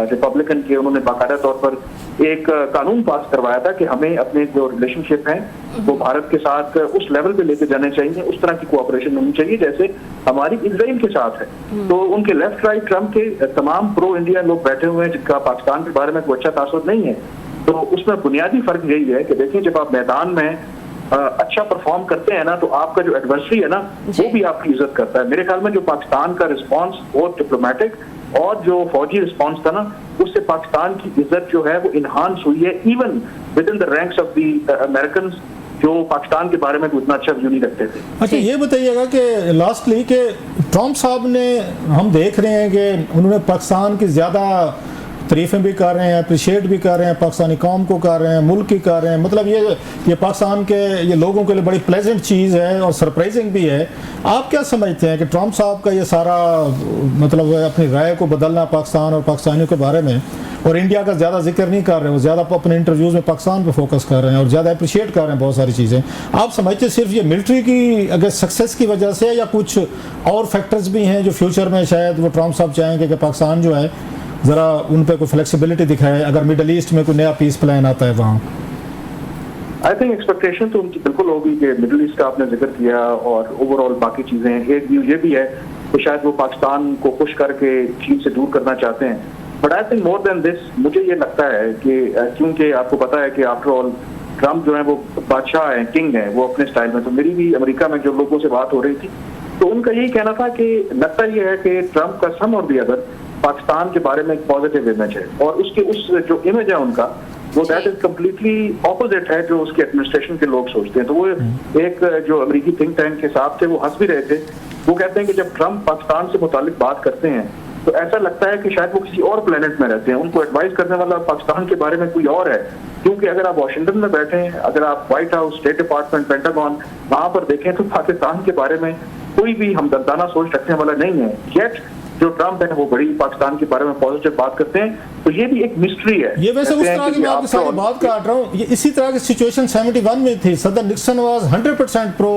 रिपब्लिकन के, उन्होंने बाकायदा तौर पर एक कानून पास करवाया था कि हमें अपने जो रिलेशनशिप हैं वो भारत के साथ उस लेवल पे लेके जाने चाहिए, उस तरह की कोऑपरेशन होनी चाहिए जैसे हमारी इजराइल के साथ है। तो उनके लेफ्ट राइट ट्रंप के तमाम प्रो इंडिया लोग बैठे हुए हैं जिनका पाकिस्तान के बारे में कोई अच्छा तासुर नहीं है। तो उसमें बुनियादी फर्क यही है कि देखिए, जब आप मैदान में अच्छा परफॉर्म करते हैं ना, तो आपका जो एडवर्सरी है ना वो भी आपकी इज्जत करता है। मेरे ख्याल में जो पाकिस्तान का रिस्पांस बहुत डिप्लोमेटिक और जो फौजी रिस्पांस था ना, उससे पाकिस्तान की इज्जत जो है वो इनहांस हुई है, even with in the ranks of the American जो पाकिस्तान के बारे में उतना अच्छा व्यू नहीं रखते थे। अच्छा, ये बताइएगा कि लास्टली कि ट्रंप साहब ने, हम देख रहे हैं कि उन्होंने पाकिस्तान की ज़्यादा तारीफ़ें भी कर रहे हैं, अप्रिशिएट भी कर रहे हैं, पाकिस्तानी कौम को कर रहे हैं, मुल्क की कर रहे हैं, मतलब ये पाकिस्तान के ये लोगों के लिए बड़ी प्लेजेंट चीज़ है और सरप्राइजिंग भी है। आप क्या समझते हैं कि ट्रंप साहब का ये सारा मतलब अपनी राय को बदलना पाकिस्तान और पाकिस्तानियों के बारे में, और इंडिया का ज़्यादा जिक्र नहीं कर रहे हैं, वो ज़्यादा अपने इंटरव्यूज़ में पाकिस्तान पर फोकस कर रहे हैं और ज़्यादा अप्रिशिएट कर रहे हैं बहुत सारी चीज़ें, आप समझते सिर्फ ये मिलिट्री की अगर सक्सेस की वजह से, या कुछ और फैक्टर्स भी हैं जो फ्यूचर में शायद वो ट्रंप साहब चाहेंगे कि पाकिस्तान जो है ज़रा उन पे कोई फ्लेक्सिबिलिटी दिखाए अगर मिडल ईस्ट में कोई नया पीस प्लान आता है वहाँ? आई थिंक एक्सपेक्टेशन तो उनकी बिल्कुल होगी कि मिडिल ईस्ट का आपने जिक्र किया और ओवरऑल बाकी चीज़ें। एक व्यू ये भी है कि शायद वो पाकिस्तान को पुश करके चीन से दूर करना चाहते हैं, but I think more than this मुझे ये लगता है कि क्योंकि आपको पता है कि आफ्टर ऑल ट्रंप जो है वो बादशाह हैं, किंग हैं वो अपने स्टाइल में। तो मेरी भी अमेरिका में जो लोगों से बात हो रही थी तो उनका यही कहना था कि लगता ये है कि ट्रंप का सम और दी अदर पाकिस्तान के बारे में एक पॉजिटिव इमेज है, और उसके उस जो इमेज है उनका वो दैट इज कम्प्लीटली ऑपोजिट है जो उसके एडमिनिस्ट्रेशन के लोग सोचते हैं। तो वो एक जो अमेरिकी थिंक टैंक के साथ थे वो हंस भी रहे थे। वो कहते हैं कि जब ट्रंप पाकिस्तान से मुतालिक बात करते हैं तो ऐसा लगता है कि शायद वो किसी और प्लेनेट में रहते हैं, उनको एडवाइस करने वाला पाकिस्तान के बारे में कोई और है। क्योंकि अगर आप वाशिंगटन में बैठे हैं, अगर आप white house, state department, pentagon वहां पर देखें तो पाकिस्तान के बारे में कोई भी हमदर्दाना सोच रखने वाला नहीं है। येट जो ट्रंप है वो बड़ी पाकिस्तान के बारे में पॉजिटिव बात करते हैं, तो ये भी एक मिस्ट्री है। ये वैसे उस तरह की मैं आपके साथ बात काट रहा हूँ, ये इसी तरह की सिचुएशन 71 में थी। सदर निक्सन वाज 100% प्रो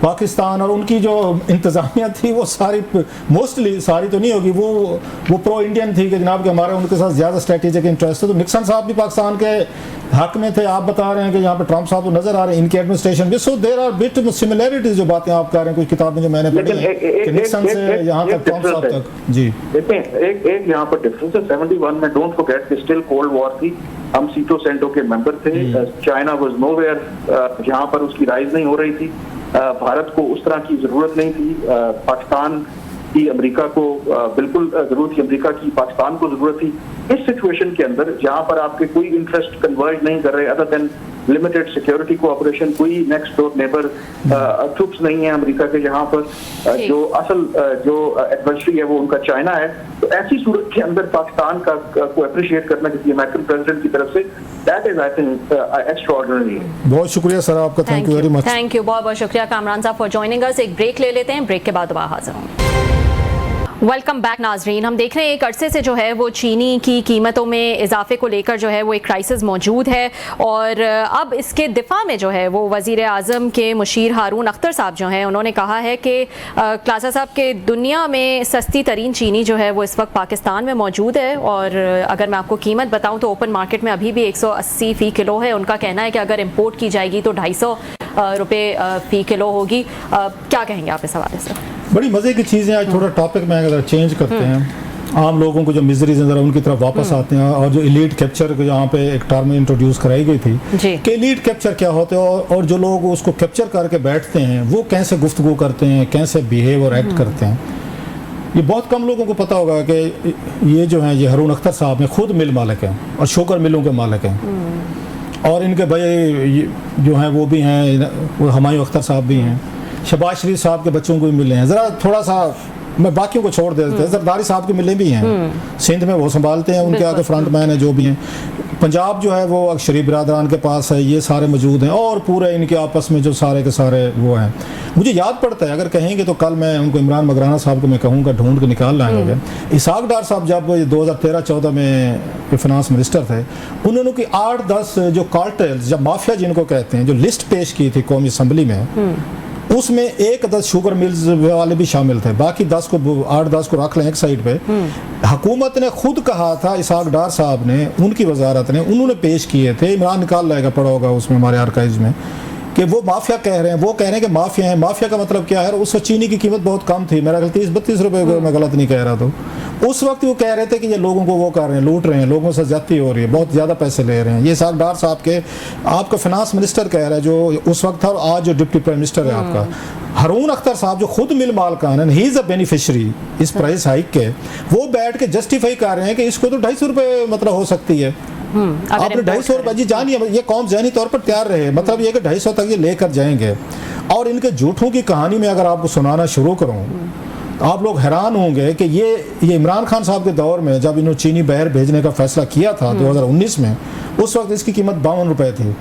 पाकिस्तान, और उनकी जो इंतजामिया थी वो सारी, मोस्टली सारी तो नहीं होगी, वो प्रो इंडियन थी कि जनाब के हमारे उनके साथ ज़्यादा स्ट्रेटेजिक इंटरेस्ट है। तो निक्सन साहब भी पाकिस्तान के हक में थे, आप बता रहे हैं कि यहाँ पे ट्रंप साहब तो नजर आ रहे हैं इनकी एडमिनिस्ट्रेशन भी। So there are bit similarities जो बातें आप कर रहे हैं कुछ किताबें जो मैंने पढ़ी है निक्सन से यहाँ तक ट्रंप साहब तक। जी देखिए, एक यहाँ पर डिफरेंस है। 71 में डोंट फॉरगेट कि स्टिल कोल्ड वॉर थी, हम सीटो सेंटो के मेंबर थे, चाइना वाज नोवेयर, जहाँ पर उसकी राइज नहीं हो रही थी, भारत को उस तरह की जरूरत नहीं थी, पाकिस्तान की अमेरिका को बिल्कुल जरूरत थी, अमेरिका की पाकिस्तान को जरूरत थी। इस सिचुएशन के अंदर जहां पर आपके कोई इंटरेस्ट कन्वर्ज नहीं कर रहे other than limited security cooperation, कोई नेक्स्ट डोर नेबर ट्रूप्स नहीं है अमेरिका के यहाँ पर। जो असल जो एडवर्सरी है वो उनका चाइना है। तो ऐसी सूरत के अंदर पाकिस्तान का को अप्रिशिएट करना किसी अमेरिकन प्रेसिडेंट की तरफ से, that is I think extraordinary. बहुत शुक्रिया सर आपका, thank you very much. Thank you, बहुत बहुत शुक्रिया कामरान साहब फॉर जॉइनिंग अस। एक ब्रेक ले लेते हैं, ब्रेक के बाद दोबारा हाजिर होंगे। वेलकम बैक नाजरीन। हम देख रहे हैं एक अरसे से जो है वो चीनी की कीमतों में इजाफे को लेकर जो है वो एक क्राइसिस मौजूद है, और अब इसके दिफा में जो है वो वज़ीर आज़म के मुशीर हारून अख्तर साहब जो हैं उन्होंने कहा है कि क्लासा साहब के दुनिया में सस्ती तरीन चीनी जो है वो इस वक्त पाकिस्तान में मौजूद है, और अगर मैं आपको कीमत बताऊँ तो ओपन मार्केट में अभी भी 180 फ़ी किलो है। उनका कहना है कि अगर इम्पोर्ट की जाएगी तो 250 रुपये फ़ी किलो होगी। क्या कहेंगे आप इस हवाले से? बड़ी मज़े की चीज़ है। आज थोड़ा टॉपिक में अगर चेंज करते हैं, आम लोगों को जो मिजरीज नजर उनकी तरफ वापस आते हैं, और जो एलीट कैप्चर को यहाँ पे एक टर्म इंट्रोड्यूस कराई गई थी कि एलीट कैप्चर क्या होते हैं, और जो लोग उसको कैप्चर करके बैठते हैं वो कैसे गुफ्तगू करते हैं, कैसे बिहेव और एक्ट करते हैं। ये बहुत कम लोगों को पता होगा कि ये जो है ये हारून अख्तर साहब हैं, खुद मिल मालिक हैं और शुगर मिलों के मालिक हैं, और इनके भाई जो हैं वो भी हैं, वो हुमायूं अख्तर साहब भी हैं, शहबाज शरीफ साहब के बच्चों को भी मिले हैं। ज़रा थोड़ा सा मैं बाकियों को छोड़ देते हैं, जरदारी साहब के मिले भी हैं, सिंध में वो संभालते हैं, उनके आगे फ्रंट मैन है जो भी हैं। पंजाब जो है वो शरीफ बिरादरान के पास है, ये सारे मौजूद हैं, और पूरे इनके आपस में जो सारे के सारे वो हैं। मुझे याद पड़ता है, अगर कहेंगे तो कल मैं उनको इमरान मगराना साहब को मैं कहूँगा ढूंढ के निकाल लाएंगे। इसाक डार साहब जब 2013-14 में फिनांस मिनिस्टर थे, उन्होंने की 8-10 जो कार्टेल्स, जब माफिया जिनको कहते हैं, जो लिस्ट पेश की थी कौमी असम्बली में, उसमें 1-10 शुगर मिल्स वाले भी शामिल थे, बाकी 8-10 को रख लें एक साइड पे। हुकूमत ने खुद कहा था, इसाक डार साहब ने, उनकी वजारत ने, उन्होंने पेश किए थे, इमरान निकाल लाएगा, पड़ा होगा उसमें हमारे आर्काइव्स में, कि वो माफिया कह रहे हैं, वो कह रहे हैं कि माफिया है। माफिया का मतलब क्या है? उस वक्त चीनी की कीमत बहुत कम थी, मेरा ख्याल 30-32 रुपए को, मैं गलत नहीं कह रहा। तो उस वक्त वो कह रहे थे कि ये लोगों को वो कर रहे हैं, लूट रहे हैं, लोगों से ज्यादती हो रही है, बहुत ज़्यादा पैसे ले रहे हैं। ये इसाक डार साहब के आपका फिनांस मिनिस्टर कह रहा है जो उस वक्त था, और आज जो डिप्टी प्राइम मिनिस्टर है आपका हारून अख्तर साहब, जो खुद मिल मालकान है, ही इज़ अ बेनिफिशरी इस प्राइस हाइक के, वो बैठ के जस्टिफाई कर रहे हैं कि इसको तो 250 रुपये मतलब हो सकती है। आपने 250 रुपये जी जानिए, ये कौम ज़हनी तौर पर तैयार रहे, मतलब ये कि 250 तक ये लेकर जाएंगे। और इनके झूठों की कहानी में अगर आपको सुनाना शुरू करूँ, आप लोग हैरान होंगे कि ये इमरान खान साहब के दौर में जब इन्होंने चीनी बहर भेजने का फैसला किया था 2019 में, उस वक्त इसकी कीमत 52 रुपये थी।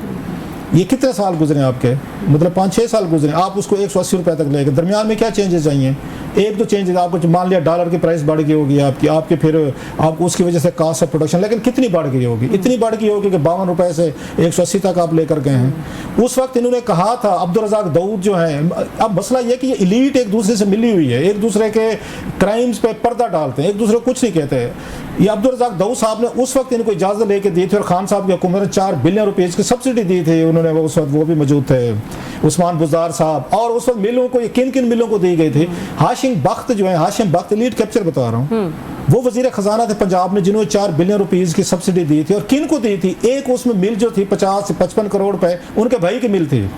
ये कितने साल गुजरे आपके, मतलब 5-6 साल गुजरे, आप उसको 180 रुपये तक ले गए। दरमियान में क्या चेंजेस चाहिए? 1-2 चेंजेस आपको, मान लिया डॉलर की प्राइस बढ़ गई होगी आपकी फिर आपको उसकी वजह से कास्ट ऑफ प्रोडक्शन, लेकिन कितनी बढ़ गई होगी? इतनी बढ़ गई होगी कि 52 रुपये से 180 तक आप लेकर गए हैं। उस वक्त इन्होंने कहा था, अब्दुल रज़ाक दाऊद जो है, अब मसला ये कि ये एलीट एक दूसरे से मिली हुई है, एक दूसरे के क्राइम्स पे पर्दा डालते हैं, एक दूसरे को कुछ नहीं कहते। ये अब्दुल रज़ाक दाऊद साहब ने उस वक्त इनको इजाज़त लेके दी थी, और खान साहब की हुकूमत ने 4 बिलियन रुपीज़ की सब्सिडी दी थी, उन्होंने उस वक्त वो भी मौजूद थे, उस्मान बुज़दार साहब। और उस वक्त मिलों को, ये किन किन मिलों को दी गई थी? हाशिम बख्त जो है, हाशिम बख्त एलीट कैप्चर बता रहा हूँ, वो वजीर खजाना थे पंजाब में, जिन्होंने 4 बिलियन रुपीज़ की सब्सिडी दी थी। और किन को दी थी? एक उसमें मिल जो थी 50 से 55 करोड़ रुपए उनके भाई की मिल थी,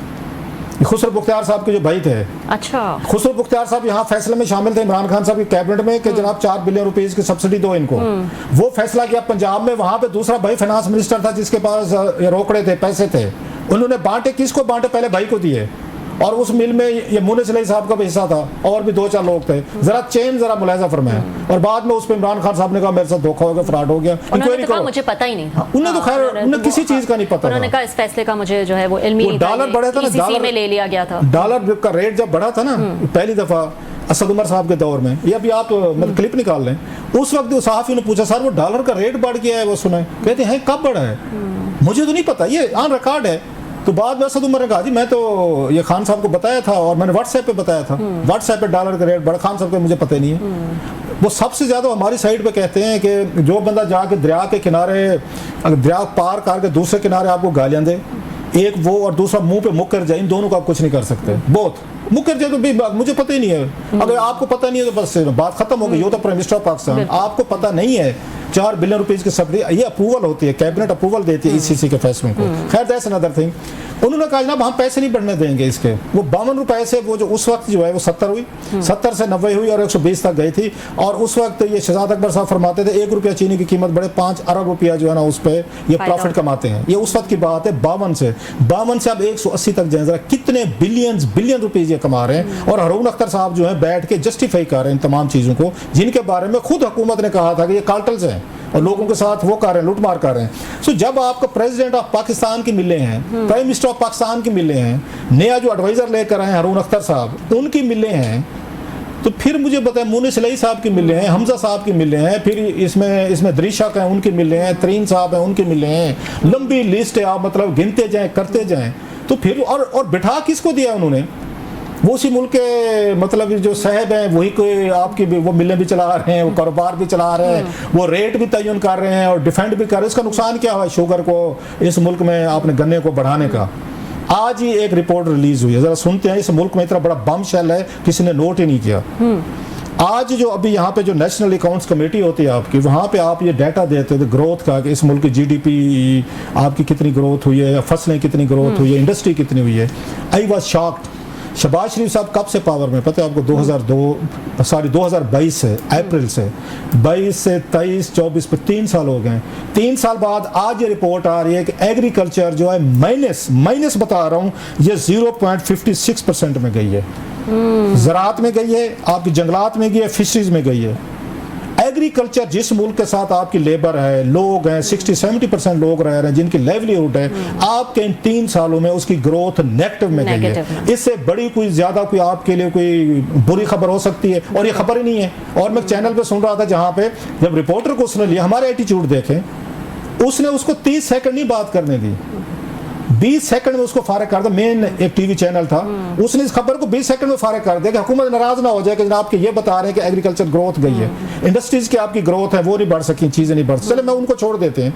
खुसरो बुख्तियार साहब के जो भाई थे। अच्छा, खुसरो बुख्तियार साहब यहाँ फैसले में शामिल थे इमरान खान साहब की कैबिनेट में कि जनाब 4 बिलियन रुपीस की सब्सिडी दो इनको। वो फैसला किया पंजाब में, वहां पे दूसरा भाई फाइनेंस मिनिस्टर था जिसके पास रोकड़े थे, पैसे थे, उन्होंने बांटे। किसको बांटे? पहले भाई को दिए। और उस मिल में ये मुनिस अलई साहब का भी हिस्सा था, और भी 2-4 लोग थे। जरा चेन जरा मुलाहिजा फरमाया। और बाद में उस पर इमरान खान साहब ने कहा मेरे साथ धोखा हो गया, फ्रॉड हो गया, उन्होंने कहा मुझे पता ही नहीं था। उन्हें तो खैर उन्हें किसी चीज का नहीं पता। उन्होंने कहा इस फैसले का मुझे जो है वो इल्मी नहीं था, डॉलर बढ़ा था ना, डॉलर में ले लिया गया था। डॉलर का रेट जब बढ़ा था ना पहली दफा असद उमर साहब के दौर में, ये अभी आप मतलब क्लिप निकाल लें, उस वक्त सहाफी ने पूछा सर वो डॉलर का रेट बढ़ गया है, वो सुने, कहते हैं कब बढ़ा है? मुझे तो नहीं पता, ये ऑन रिकॉर्ड है। तो बाद में असद उमर ने कहा जी मैं तो ये खान साहब को बताया था, और मैंने व्हाट्सएप पे बताया था, व्हाट्सएप पे डॉलर का रेट बढ़ा। खान साहब को मुझे पता ही नहीं है। वो सबसे ज्यादा हमारी साइड पे कहते हैं कि जो बंदा जाके दरिया के किनारे, दरिया पार करके दूसरे किनारे आपको गालियां दे, एक वो और दूसरा मुंह पे मुकर जाए, इन दोनों को आप कुछ नहीं कर सकते। बहुत मुकर जाए तो भी मुझे पता ही नहीं है। अगर आपको पता नहीं है तो बस बात खत्म हो गई। यो तो प्राइम मिनिस्टर ऑफ पाकिस्तान, आपको पता नहीं है 4 बिलियन रुपीस की सब्सिडी, ये अप्रूवल होती है, कैबिनेट अप्रूवल देती है ईसीसी के फैसलों को। खैर दैट्स अनदर थिंग। उन्होंने कहा जनाब हम पैसे नहीं बढ़ने देंगे इसके। वो 52 रुपए से वो जो उस वक्त जो है वो 70 हुई, 70 से 90 हुई और 120 तक गई थी। और उस वक्त ये शहजाद अकबर साहब फरमाते थे 1 रुपया चीनी की कीमत बढ़े 5 अरब रुपया जो है ना उस पे ये प्रॉफिट कमाते हैं। ये उस वक्त की बात है 52 से अब 180 तक जाए, जरा कितने बिलियन रुपीज ये कमा रहे हैं। और हरून अख्तर साहब जो है बैठ के जस्टिफाई कर रहे हैं इन तमाम चीजों को जिनके बारे में खुद हुकूमत ने कहा था कि ये कार्टल्स हैं और लोगों के साथ वो कर रहे हैं, लूटमार कर रहे हैं। सो जब आपको प्रेसिडेंट ऑफ पाकिस्तान की मिले हैं, प्राइम मिनिस्टर ऑफ पाकिस्तान की मिले हैं, नया जो एडवाइजर लेकर आए हरून अख्तर साहब उनकी मिले हैं, तो फिर मुझे बताएं मुनीस इलाही साहब की मिले हैं, हमजा साहब की मिले हैं, फिर इसमें दरीशा हैं उनके मिले हैं, तरीन साहब हैं उनके मिले हैं, लंबी लिस्ट है, आप मतलब गिनते जाएं करते जाएं। तो फिर और बिठा किसको दिया उन्होंने? वो उसी मुल्क के मतलब जो साहब हैं वही कोई आपकी वो मिलें भी चला रहे हैं, वो कारोबार भी चला रहे हैं, वो रेट भी तयन कर रहे हैं और डिफेंड भी कर रहे हैं। इसका नुकसान क्या हुआ शुगर को इस मुल्क में आपने गन्ने को बढ़ाने का? आज ही एक रिपोर्ट रिलीज हुई है, जरा सुनते हैं। इस मुल्क में इतना बड़ा बम शेल है किसी ने नोट ही नहीं किया। आज जो अभी यहाँ पे जो नेशनल अकाउंट्स कमेटी होती है आपकी, वहाँ पे आप ये डाटा देते थे ग्रोथ का कि इस मुल्क की जीडीपी आपकी कितनी ग्रोथ हुई है, फसलें कितनी ग्रोथ हुई है, इंडस्ट्री कितनी हुई है। I was shocked. Shahbaz Sharif साहब कब से पावर में पता है आपको? 2022 से, अप्रैल से 22 से 23 24 पे 3 साल हो गए। 3 साल बाद आज ये रिपोर्ट आ रही है कि एग्रीकल्चर जो है माइनस बता रहा हूँ, ये 0.56% में गई है। ज़राअत में गई है, आपकी जंगलात में गई है, फिशरीज में गई है। एग्रीकल्चर जिस मुल्क के साथ आपकी लेबर है, लोग हैं, 60-70% लोग रह रहे हैं जिनकी लाइवलीहुड है, आपके इन 3 सालों में उसकी ग्रोथ नेगेटिव में गई है। इससे बड़ी कोई ज्यादा कोई आपके लिए कोई बुरी खबर हो सकती है? और ये खबर ही नहीं है। और मैं चैनल पे सुन रहा था जहां पे जब रिपोर्टर को उसने लिया, हमारे एटीट्यूड देखें, उसने उसको 30 सेकंड नहीं बात करने दी, 20 सेकंड में उसको फारिग कर दिया। मेन एक टीवी चैनल था, उसने इस खबर को 20 सेकंड में फारिग कर दिया कि हुकूमत नाराज ना हो जाए कि जनाब के ये बता रहे हैं कि एग्रीकल्चर ग्रोथ गई है, इंडस्ट्रीज की आपकी ग्रोथ है वो नहीं बढ़ सकी, चीजें नहीं बढ़ सकी। चले मैं उनको छोड़ देते हैं।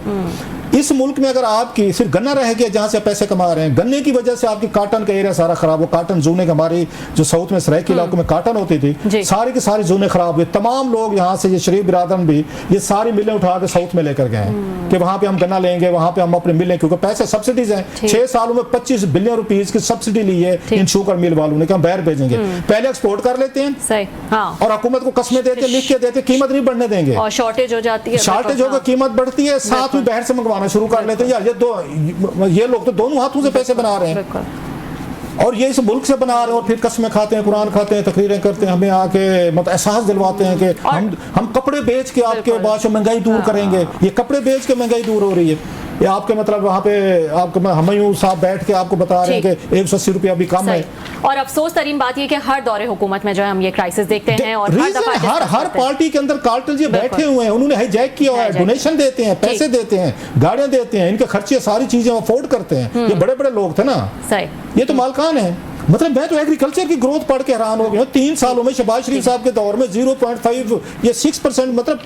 इस मुल्क में अगर आपकी सिर्फ गन्ना रह गया जहां से पैसे कमा रहे हैं, गन्ने की वजह से आपकी काटन का एरिया सारा खराब हो, काटन जूने हमारी जो साउथ में सराय के इलाकों में काटन होती थी, सारी की सारी जूने खराब हुए। तमाम लोग यहाँ से, ये शरीफ बिरादरन भी, ये सारी मिलें उठा के साउथ में लेकर गए कि वहां पे हम गन्ना लेंगे, वहां पे हम अपने मिलें, क्योंकि पैसे सब्सिडीज हैं। 6 सालों में 25 बिलियन रुपीस की सब्सिडी ली है इन शुगर मिल वालों ने कि हम बाहर भेजेंगे। पहले एक्सपोर्ट कर लेते हैं सही, हाँ। और हुकूमत को कस्में देते, लिख के देते, कीमत नहीं बढ़ने देंगे और शॉर्टेज हो जाती है, शॉर्टेज होकर कीमत बढ़ती है, साथ में बाहर से मंगवाना शुरू कर लेते हैं। यार ये लोग तो दोनों हाथों से पैसे बना रहे हैं और ये इस मुल्क से बना रहे हैं और फिर कस्में खाते हैं, कुरान खाते हैं, तकरीरें करते हैं, हमें आके मतलब एहसास दिलवाते हैं कि हम कपड़े बेच के आपके बाद से महंगाई दूर करेंगे। ये कपड़े बेच के महंगाई दूर हो रही है। ये आपके मतलब वहाँ पे आपको हमायूं साहब बैठ के आपको बता रहे हैं कि 180 रुपया भी कम है। और अफसोस तरीन बात ये कि हर दौरे हुकूमत में जो है हम ये क्राइसिस देखते हैं और हर पार्टी के अंदर कार्टल्स ये बैठे हुए हैं, उन्होंने हाईजैक किया हुआ है, डोनेशन देते हैं, पैसे देते हैं, गाड़ियां देते हैं, इनके खर्चे सारी चीजें अफोर्ड करते हैं। ये बड़े बड़े लोग थे ना, ये तो मालकान है। मतलब मैं तो एग्रीकल्चर की ग्रोथ पढ़ के हैरान हो गया। 3 सालों में शहबाज शरीफ साहब के दौर में 0.5 या 6% मतलब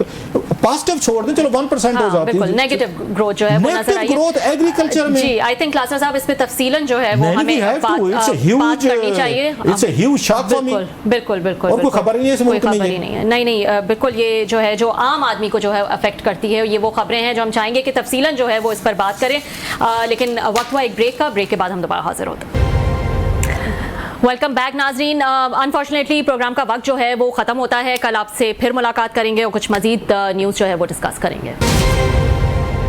पॉजिटिव छोड़ दें, चलो 1% हो जाती है, नेगेटिव ग्रोथ जो है वो नजर आई है ग्रोथ एग्रीकल्चर में। जी, आई थिंक क्लासर साहब इस पे तफसीलन जो है वो हमें बात करनी चाहिए। It's a huge shock for me. बिल्कुल और कोई खबर नहीं है इस मुल्क में, नहीं बिल्कुल। ये जो है जो आम आदमी को जो है अफेक्ट करती है, ये वो खबरें हैं जो हम चाहेंगे कि तफसीलन जो है वो इस पर बात करें। लेकिन वक्त हुआ एक ब्रेक का, ब्रेक के बाद हम दोबारा हाजिर होते हैं। वेलकम बैक नाजरीन। अनफॉर्चुनेटली प्रोग्राम का वक्त जो है वो ख़त्म होता है। कल आपसे फिर मुलाकात करेंगे और कुछ मज़ीद न्यूज़ जो है वो डिस्कस करेंगे।